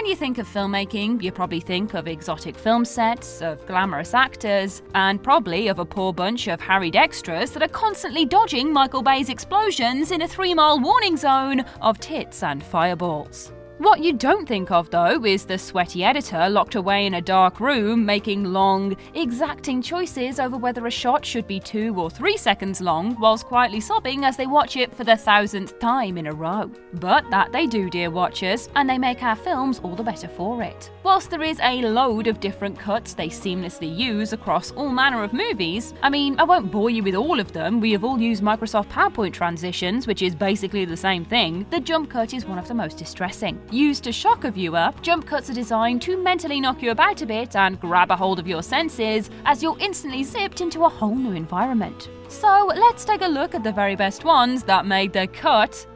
When you think of filmmaking, you probably think of exotic film sets, of glamorous actors, and probably of a poor bunch of harried extras that are constantly dodging Michael Bay's explosions in a 3-mile warning zone of tits and fireballs. What you don't think of, though, is the sweaty editor locked away in a dark room making long, exacting choices over whether a shot should be 2 or 3 seconds long, whilst quietly sobbing as they watch it for the 1000th time in a row. But that they do, dear watchers, and they make our films all the better for it. Whilst there is a load of different cuts they seamlessly use across all manner of movies, I won't bore you with all of them, we have all used Microsoft PowerPoint transitions, which is basically the same thing, the jump cut is one of the most distressing. Used to shock a viewer, jump cuts are designed to mentally knock you about a bit and grab a hold of your senses as you're instantly zipped into a whole new environment. So let's take a look at the very best ones that made the cut.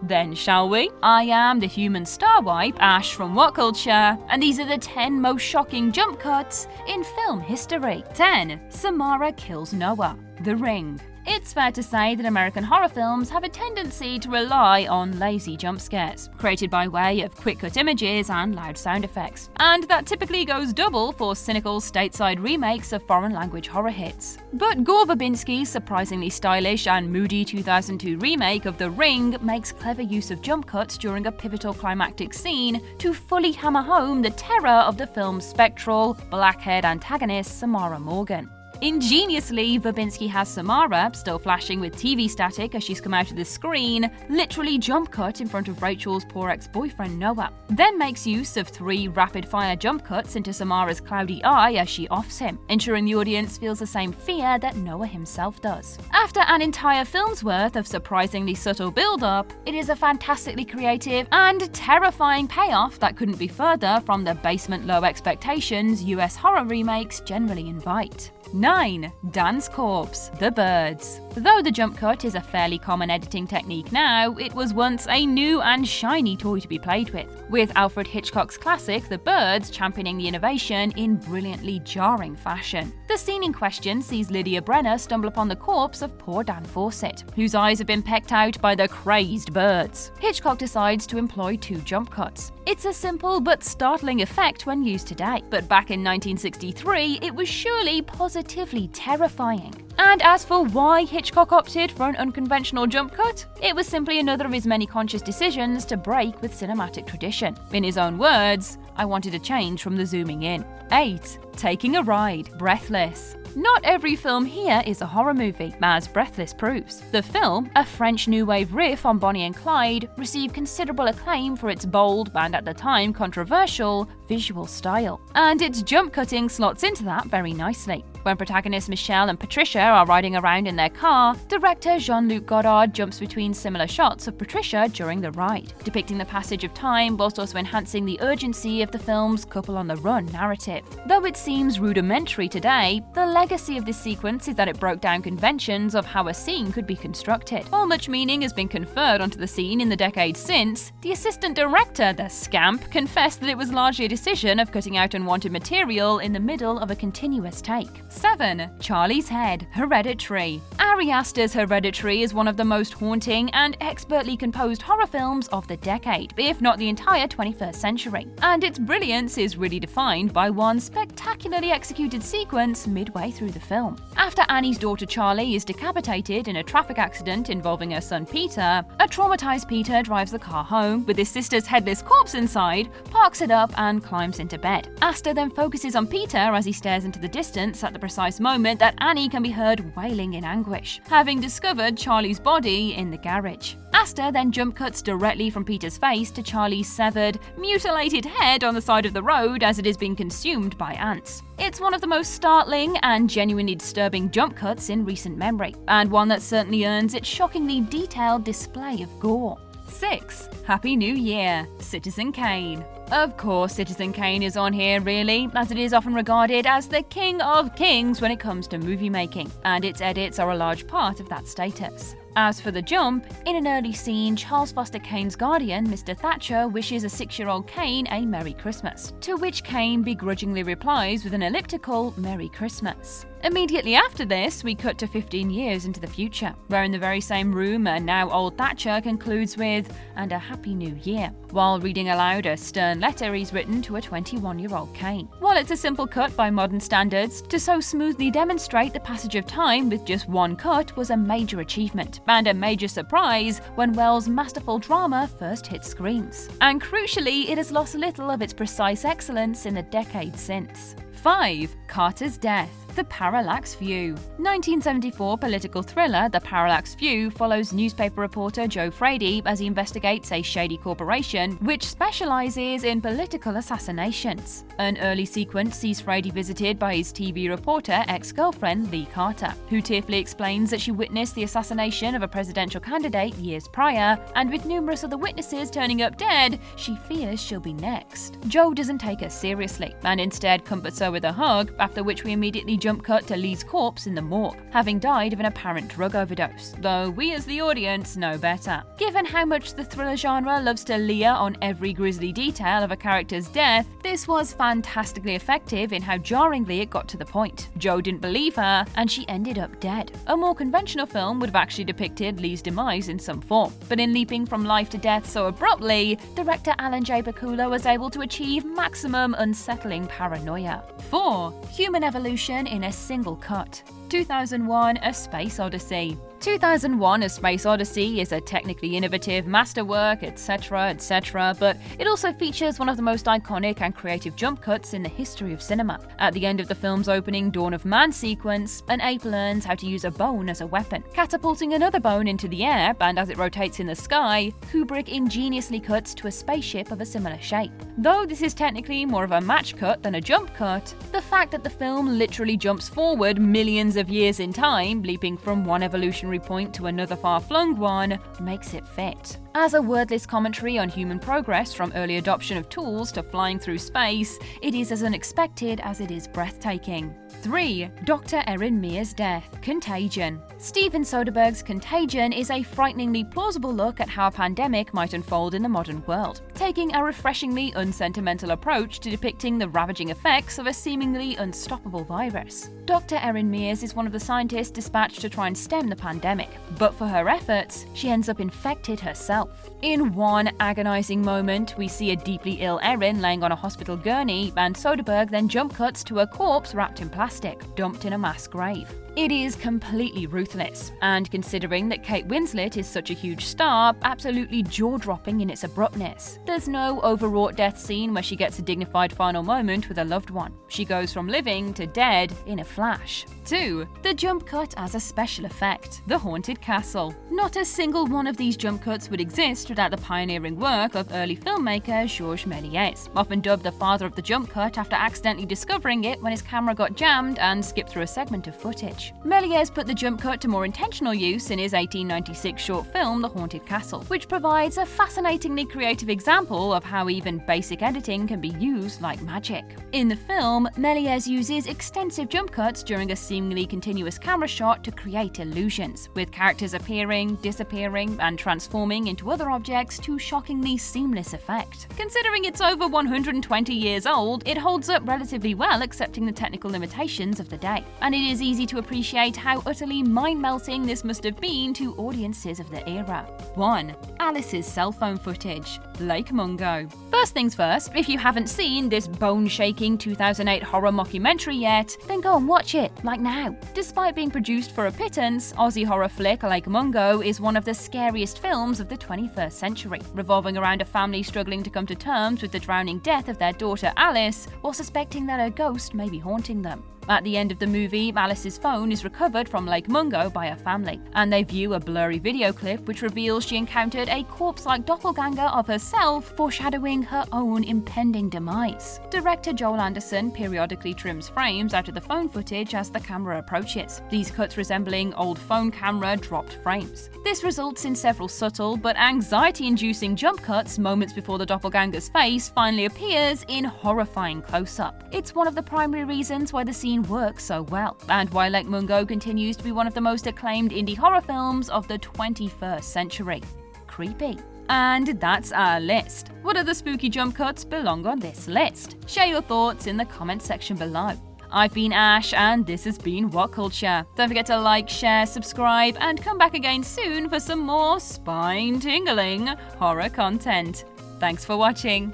Then shall we? I am the human star wipe, Ash from WhatCulture, and these are the 10 most shocking jump cuts in film history. 10. Samara kills Noah. The Ring. It's fair to say that American horror films have a tendency to rely on lazy jump scares, created by way of quick-cut images and loud sound effects. And that typically goes double for cynical stateside remakes of foreign-language horror hits. But Gore Verbinski's surprisingly stylish and moody 2002 remake of The Ring makes clever use of jump cuts during a pivotal climactic scene to fully hammer home the terror of the film's spectral, black-haired antagonist Samara Morgan. Ingeniously, Verbinski has Samara, still flashing with TV static as she's come out of the screen, literally jump cut in front of Rachel's poor ex-boyfriend Noah, then makes use of 3 rapid-fire jump cuts into Samara's cloudy eye as she offs him, ensuring the audience feels the same fear that Noah himself does. After an entire film's worth of surprisingly subtle build-up, it is a fantastically creative and terrifying payoff that couldn't be further from the basement-low expectations US horror remakes generally invite. 9. Dance Corpse. The Birds. Though the jump cut is a fairly common editing technique now, it was once a new and shiny toy to be played with Alfred Hitchcock's classic The Birds championing the innovation in brilliantly jarring fashion. The scene in question sees Lydia Brenner stumble upon the corpse of poor Dan Fawcett, whose eyes have been pecked out by the crazed birds. Hitchcock decides to employ 2 jump cuts. It's a simple but startling effect when used today, but back in 1963, it was surely positively terrifying. And as for why Hitchcock opted for an unconventional jump cut, it was simply another of his many conscious decisions to break with cinematic tradition. In his own words, I wanted a change from the zooming in. 8. Taking a Ride. Breathless. Not every film here is a horror movie, as Breathless proves. The film, a French New Wave riff on Bonnie and Clyde, received considerable acclaim for its bold, and at the time controversial, visual style. And its jump cutting slots into that very nicely. When protagonists Michelle and Patricia are riding around in their car, director Jean-Luc Godard jumps between similar shots of Patricia during the ride, depicting the passage of time whilst also enhancing the urgency of the film's couple-on-the-run narrative. Though it seems rudimentary today, the legacy of this sequence is that it broke down conventions of how a scene could be constructed. While much meaning has been conferred onto the scene in the decades since, the assistant director, the scamp, confessed that it was largely a decision of cutting out unwanted material in the middle of a continuous take. 7. Charlie's Head. Hereditary. Ari Aster's Hereditary is one of the most haunting and expertly composed horror films of the decade, if not the entire 21st century. And its brilliance is really defined by one spectacularly executed sequence midway through the film. After Annie's daughter Charlie is decapitated in a traffic accident involving her son Peter, a traumatized Peter drives the car home with his sister's headless corpse inside, parks it up and climbs into bed. Aster then focuses on Peter as he stares into the distance at the precise moment that Annie can be heard wailing in anguish, having discovered Charlie's body in the garage. Aster then jump cuts directly from Peter's face to Charlie's severed, mutilated head on the side of the road as it is being consumed by ants. It's one of the most startling and genuinely disturbing jump cuts in recent memory, and one that certainly earns its shockingly detailed display of gore. 6. Happy New Year. Citizen Kane. Of course, Citizen Kane is on here really, as it is often regarded as the king of kings when it comes to movie making, and its edits are a large part of that status. As for the jump, in an early scene, Charles Foster Kane's guardian, Mr. Thatcher, wishes a 6-year-old Kane a Merry Christmas, to which Kane begrudgingly replies with an elliptical Merry Christmas. Immediately after this, we cut to 15 years into the future, where in the very same room a now old Thatcher concludes with, "and a happy new year," while reading aloud a stern letter he's written to a 21-year-old Kane. While it's a simple cut by modern standards, to so smoothly demonstrate the passage of time with just one cut was a major achievement, and a major surprise when Wells' masterful drama first hit screens. And crucially, it has lost little of its precise excellence in the decades since. 5. Carter's Death. The Parallax View. 1974 political thriller The Parallax View follows newspaper reporter Joe Frady as he investigates a shady corporation which specializes in political assassinations. An early sequence sees Frady visited by his TV reporter ex-girlfriend Lee Carter, who tearfully explains that she witnessed the assassination of a presidential candidate years prior, and with numerous other witnesses turning up dead, she fears she'll be next. Joe doesn't take her seriously, and instead comforts her with a hug, after which we immediately jump cut to Lee's corpse in the morgue, having died of an apparent drug overdose, though we as the audience know better. Given how much the thriller genre loves to leer on every grisly detail of a character's death, this was fantastically effective in how jarringly it got to the point. Joe didn't believe her, and she ended up dead. A more conventional film would have actually depicted Lee's demise in some form, but in leaping from life to death so abruptly, director Alan J. Pakula was able to achieve maximum unsettling paranoia. 4. Human evolution in a single cut. 2001: A Space Odyssey. 2001: A Space Odyssey is a technically innovative masterwork, etc., but it also features one of the most iconic and creative jump cuts in the history of cinema. At the end of the film's opening Dawn of Man sequence, an ape learns how to use a bone as a weapon, catapulting another bone into the air, and as it rotates in the sky, Kubrick ingeniously cuts to a spaceship of a similar shape. Though this is technically more of a match cut than a jump cut, the fact that the film literally jumps forward millions of years in time, leaping from one evolutionary point to another far-flung one, makes it fit. As a wordless commentary on human progress from early adoption of tools to flying through space, it is as unexpected as it is breathtaking. 3. Dr. Erin Mears' Death. Contagion. Steven Soderbergh's Contagion is a frighteningly plausible look at how a pandemic might unfold in the modern world, taking a refreshingly unsentimental approach to depicting the ravaging effects of a seemingly unstoppable virus. Dr. Erin Mears is one of the scientists dispatched to try and stem the pandemic, but for her efforts, she ends up infected herself. In one agonizing moment, we see a deeply ill Erin laying on a hospital gurney, and Soderbergh then jump cuts to a corpse wrapped in plastic, dumped in a mass grave. It is completely ruthless, and considering that Kate Winslet is such a huge star, absolutely jaw-dropping in its abruptness. There's no overwrought death scene where she gets a dignified final moment with a loved one. She goes from living to dead in a flash. 2. The jump cut as a special effect. The Haunted Castle. Not a single one of these jump cuts would exist without the pioneering work of early filmmaker Georges Méliès, often dubbed the father of the jump cut after accidentally discovering it when his camera got jammed and skipped through a segment of footage. Méliès put the jump cut to more intentional use in his 1896 short film The Haunted Castle, which provides a fascinatingly creative example of how even basic editing can be used like magic. In the film, Méliès uses extensive jump cuts during a seemingly continuous camera shot to create illusions, with characters appearing, disappearing, and transforming into other objects to shockingly seamless effect. Considering it's over 120 years old, it holds up relatively well accepting the technical limitations of the day, and it is easy to appreciate how utterly mind-melting this must have been to audiences of the era. 1. Alice's cell phone footage. Lake Mungo. First things first, if you haven't seen this bone-shaking 2008 horror mockumentary yet, then go and watch it, like now. Despite being produced for a pittance, Aussie horror flick Lake Mungo is one of the scariest films of the 21st century, revolving around a family struggling to come to terms with the drowning death of their daughter Alice, while suspecting that her ghost may be haunting them. At the end of the movie, Alice's phone is recovered from Lake Mungo by her family, and they view a blurry video clip which reveals she encountered a corpse-like doppelganger of herself, foreshadowing her own impending demise. Director Joel Anderson periodically trims frames out of the phone footage as the camera approaches, these cuts resembling old phone camera dropped frames. This results in several subtle but anxiety-inducing jump cuts moments before the doppelganger's face finally appears in horrifying close-up. It's one of the primary reasons why the scene works so well, and why Lake Mungo continues to be one of the most acclaimed indie horror films of the 21st century. Creepy. And that's our list. What other spooky jump cuts belong on this list? Share your thoughts in the comments section below. I've been Ash, and this has been WhatCulture. Don't forget to like, share, subscribe, and come back again soon for some more spine-tingling horror content. Thanks for watching.